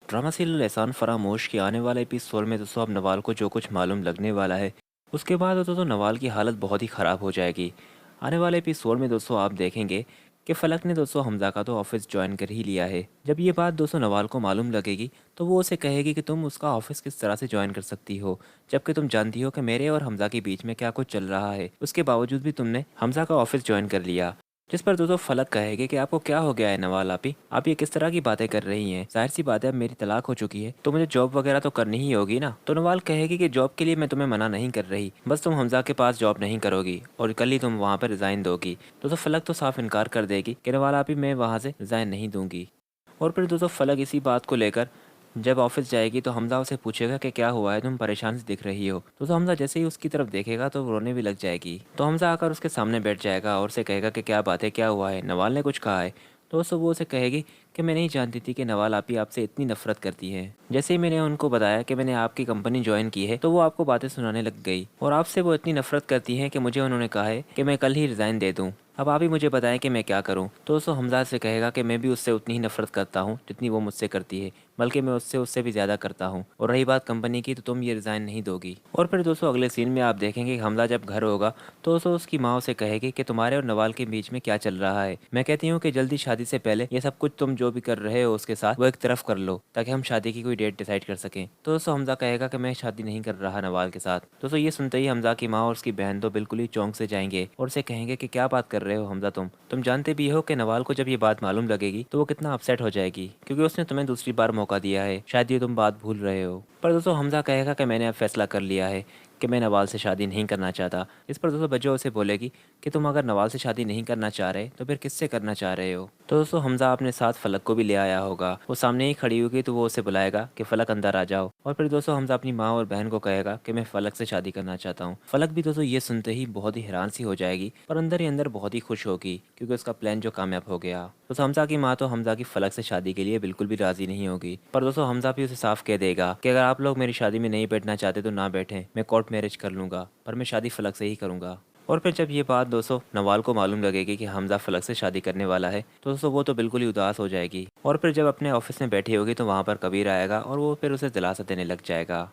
Drama serial एहसान फरामोश के आने वाले एपिसोड में दोस्तों अब नवाल को जो कुछ मालूम लगने वाला है उसके बाद दोस्तों नवाल की हालत बहुत ही ख़राब हो जाएगी। आने वाले एपिसोड में दोस्तों आप देखेंगे कि फलक ने दोस्तों हमजा का तो ऑफिस ज्वाइन कर ही लिया है। जब ये बात दोस्तों नवाल को मालूम लगेगी तो वो उसे कहेगी कि तुम उसका ऑफिस किस तरह से ज्वाइन कर सकती हो, जबकि तुम जानती हो कि मेरे और हमजा के बीच में क्या कुछ चल रहा है। उसके बावजूद भी तुमने हमजा का ऑफिस ज्वाइन कर लिया। जिस पर दोस्तों फलक कहेगी कि आपको क्या हो गया है नवाल आपी, आप ये किस तरह की बातें कर रही हैं। जाहिर सी बात है अब मेरी तलाक हो चुकी है तो मुझे जॉब वगैरह तो करनी ही होगी ना। तो नवाल कहेगी कि जॉब के लिए मैं तुम्हें मना नहीं कर रही, बस तुम हमजा के पास जॉब नहीं करोगी और कल ही तुम वहाँ पर रिजाइन दोगी। दोस्तों फलक तो साफ इनकार कर देगी कि नवाल आपी मैं वहाँ से रिजाइन नहीं दूंगी। और फिर दोस्तों फलक इसी बात को लेकर जब ऑफिस जाएगी तो हमजा उसे पूछेगा कि क्या हुआ है, तुम परेशान से दिख रही हो। तो हमजा जैसे ही उसकी तरफ देखेगा तो वो रोने भी लग जाएगी। तो हमजा आकर उसके सामने बैठ जाएगा और उसे कहेगा कि क्या बात है, क्या हुआ है, नवाल ने कुछ कहा है। तो दोस्तों वो उसे कहेगी कि मैं नहीं जानती थी कि नवाल आपी आपसे इतनी नफरत करती है। जैसे ही मैंने उनको बताया कि मैंने आपकी कंपनी ज्वाइन की है तो वो आपको बातें सुनाने लग गई और आपसे वो इतनी नफरत करती है कि मुझे उन्होंने कहा है कि मैं कल ही रिज़ाइन दे दूँ। अब आप ही मुझे बताएं कि मैं क्या करूं। तो दोस्तों हमजा से कहेगा कि मैं भी उससे उतनी ही नफरत करता हूं जितनी वो मुझसे करती है, बल्कि मैं उससे भी ज़्यादा करता हूं। और रही बात कंपनी की तो तुम ये रिज़ाइन नहीं दोगी। और फिर दोस्तों अगले सीन में आप देखेंगे कि हमजा जब घर होगा तो दोस्तों उसकी माँ उसे कहेगी कि तुम्हारे और नवाल के बीच में क्या चल रहा है। मैं कहती हूँ कि जल्दी शादी से पहले ये सब कुछ तुम जो भी कर रहे हो उसके साथ वो एक तरफ कर लो ताकि हम शादी की कोई डेट डिसाइड कर सकें। तो दोस्तों हमजा कहेगा कि मैं शादी नहीं कर रहा नवाल के साथ। दोस्तों ये सुनते ही हमजा की माँ और उसकी बहन तो बिल्कुल ही चौंक से जाएंगे और उसे कहेंगे कि क्या बात कर रहे हो हमजा, तुम जानते भी हो कि नवाल को जब ये बात मालूम लगेगी तो वो कितना अपसेट हो जाएगी क्योंकि उसने तुम्हें दूसरी बार मौका दिया है, शायद ये तुम बात भूल रहे हो। पर दोस्तों हमजा कहेगा कि मैंने अब फैसला कर लिया है कि मैं नवाल से शादी नहीं करना चाहता। इस पर दोस्तों बज्जो उसे बोलेगी कि तुम अगर नवाल से शादी नहीं करना चाह रहे तो फिर किससे करना चाह रहे हो। तो दोस्तों हमजा अपने साथ फलक को भी ले आया होगा, वो सामने ही खड़ी होगी तो वो उसे बुलाएगा कि फलक अंदर आ जाओ। और फिर दोस्तों हमजा अपनी माँ और बहन को कहेगा कि मैं फलक से शादी करना चाहता हूँ। फलक भी दोस्तों ये सुनते ही बहुत ही हैरान सी हो जाएगी पर अंदर ही अंदर बहुत ही खुश होगी क्योंकि उसका प्लान जो कामयाब हो गया। दोस्तों हमजा की माँ तो हमजा की फलक से शादी के लिए बिल्कुल भी राजी नहीं होगी, पर दोस्तों हमजा भी उसे साफ कह देगा कि अगर आप लोग मेरी शादी में नहीं बैठना चाहते तो ना बैठें, मैं कोर्ट मैरिज कर लूँगा पर मैं शादी फलक से ही करूँगा। और फिर जब ये बात दोस्तों नवाल को मालूम लगेगी कि हमजा फलक से शादी करने वाला है तो दोस्तों वो तो बिल्कुल ही उदास हो जाएगी। और फिर जब अपने ऑफिस में बैठी होगी तो वहाँ पर कबीर आएगा और वो फिर उसे दिलासा देने लग जाएगा।